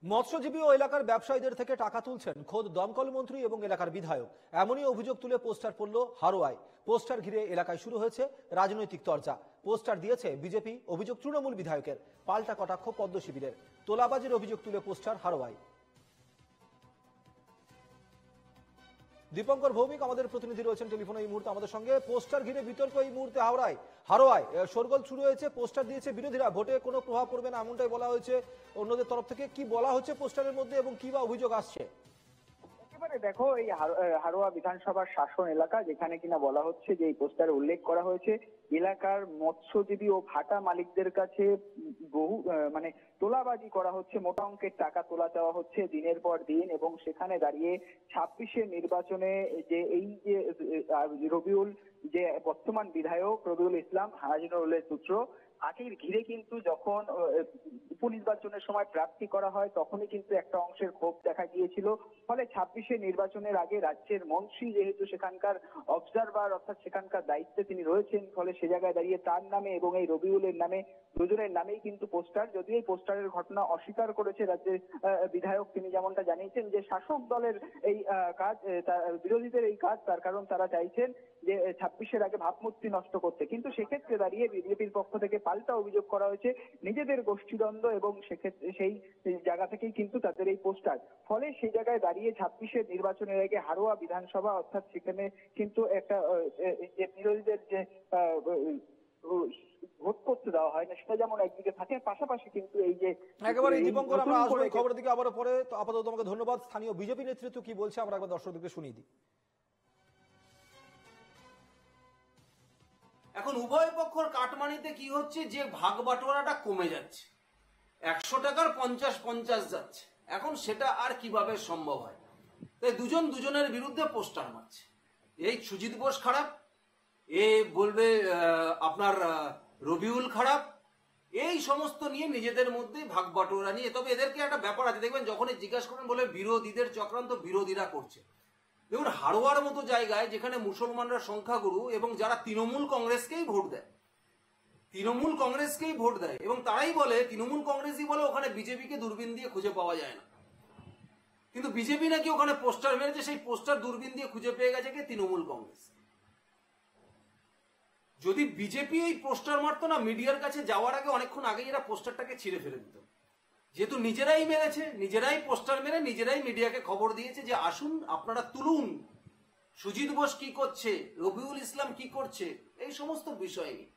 মৎস্যজীবী ও এলাকার ব্যবসায়ীদের থেকে টাকা তুলছেন খোদ দমকল মন্ত্রী এবং এলাকার বিধায়ক। এমনই অভিযোগ তুলে পোস্টার পড়ল হারোয়ায়। পোস্টার ঘিরে এলাকায় শুরু হয়েছে রাজনৈতিক চর্চা। পোস্টার দিয়েছে বিজেপি, অভিযোগ তৃণমূল বিধায়কের। পাল্টা কটাক্ষ পদ্ম শিবিরের। তোলাবাজির অভিযোগ তুলে পোস্টার হারোয়ায়। দীপঙ্কর ভৌমিক আমাদের প্রতিনিধি রয়েছেন টেলিফোনে এই মুহূর্তে আমাদের সঙ্গে। পোস্টার ঘিরে বিতর্ক এই মুহূর্তে হারোয়ায় শোরগোল শুরু হয়েছে। পোস্টার দিয়েছে বিরোধীরা, ভোটে কোনো প্রভাব পড়বে না এমনটাই বলা হয়েছে অন্যদের তরফ থেকে। কি বলা হচ্ছে পোস্টারের মধ্যে এবং কি বা অভিযোগ আসছে? একেবারে দেখো, এই হারোয়া বিধানসভার শাসন এলাকা, যেখানে কিনা বলা হচ্ছে যে এই পোস্টারে উল্লেখ করা হয়েছে এলাকার মৎস্যজীবী ও ভাটা মালিকদের কাছে বহু তোলাবাজি করা হচ্ছে, মোটা অঙ্কের টাকা তোলা চাওয়া হচ্ছে দিনের পর দিন। এবং সেখানে দাঁড়িয়ে 26-এর নির্বাচনে যে এই যে রবিউল, যে বর্তমান বিধায়ক রবিউল ইসলাম হাজিনুরের পুত্র, তাকে ঘিরে কিন্তু যখন উপনির্বাচনের সময় প্রার্থী করা হয় তখনই কিন্তু একটা অংশের ক্ষোভ দেখা গিয়েছিল। ফলে 26-এর নির্বাচনের আগে রাজ্যের মন্ত্রী যেহেতু সেখানকার অবজারভার অর্থাৎ সেখানকার দায়িত্বে তিনি রয়েছেন, ফলে সে জায়গায় দাঁড়িয়ে তার নামে এবং এই রবিউলের নামে, দুজনের নামেই কিন্তু পোস্টার। যদিও এই পোস্টারের ঘটনা অস্বীকার করেছে রাজ্যের বিধায়ক। তিনি যেমনটা জানিয়েছেন যে শাসক দলের এই কাজ, বিরোধীদের এই কাজ, তার কারণ তারা চাইছেন যে 26-এর আগে ভাবমূর্তি নষ্ট করতে। কিন্তু সেক্ষেত্রে দাঁড়িয়ে বিজেপির পক্ষ থেকে পাল্টা অভিযোগ করা হয়েছে নিজেদের গোষ্ঠীদ্বন্দ্ব, এবং সেক্ষেত্রে সেই জায়গা থেকেই কিন্তু তাদের এই পোস্টার। ফলে সেই জায়গায় দাঁড়িয়ে 26-এর নির্বাচনের আগে হারোয়া বিধানসভা, অর্থাৎ সেখানে কিন্তু একটা যে বিরোধীদের যে ভোট করতে দেওয়া হয় না সেটা যেমন একদিকে থাকে, পাশাপাশি কিন্তু এই যে একেবারে দীপঙ্কর, আমরা আসবো এই খবরের দিকে আবারও পরে। তো আপাতত তোমাকে ধন্যবাদ। স্থানীয় বিজেপি নেতৃত্ব কি বলছে আমরা একবার দর্শকদেরকে শুনিয়ে দিই। এখন উভয় পক্ষর কাটমানিতে কি হচ্ছে যে ভাগ বাটোয়ারাটা কমে যাচ্ছে, 100 টাকার 50-50 যাচ্ছে। এখন সেটা আর কিভাবে সম্ভব হয়? তাই দুজন দুজনের বিরুদ্ধে পোস্টার মারছে। এই সুজিত বোস খারাপ, এ বলবে আপনার রবিউল খারাপ, এই সমস্ত নিয়ে নিজেদের মধ্যে ভাগ বাটোয়ারা নিয়ে। তবে এদেরকে একটা ব্যাপার আছে, দেখবেন যখনই জিজ্ঞাসা করেন বলে বিরোধীদের চক্রান্ত বিরোধীরা করছে। দেখুন, হারোয়ার মতো জায়গায় যেখানে মুসলমানরা সংখ্যাগুরু এবং যারা তৃণমূল কংগ্রেসকেই ভোট দেয়, এবং তারাই বলে, তৃণমূল কংগ্রেসই বলে ওখানে বিজেপিকে দূরবীন দিয়ে খুঁজে পাওয়া যায় না। কিন্তু বিজেপি নাকি ওখানে পোস্টার মেরেছে, সেই পোস্টার দূরবীন দিয়ে খুঁজে পেয়ে গেছে কে? তৃণমূল কংগ্রেস। যদি বিজেপি এই পোস্টার মারতো না, মিডিয়ার কাছে যাওয়ার আগে অনেকক্ষণ আগেই এরা পোস্টারটাকে ছিঁড়ে ফেলে দিত। যেহেতু নিজেরাই মেরেছে, নিজেরাই পোস্টার মেরে নিজেরাই মিডিয়াকে খবর দিয়েছে যে আসুন আপনারা তুলুন সুজিত বোস কি করছে, রবিউল ইসলাম কি করছে, এই সমস্ত বিষয় নিয়ে।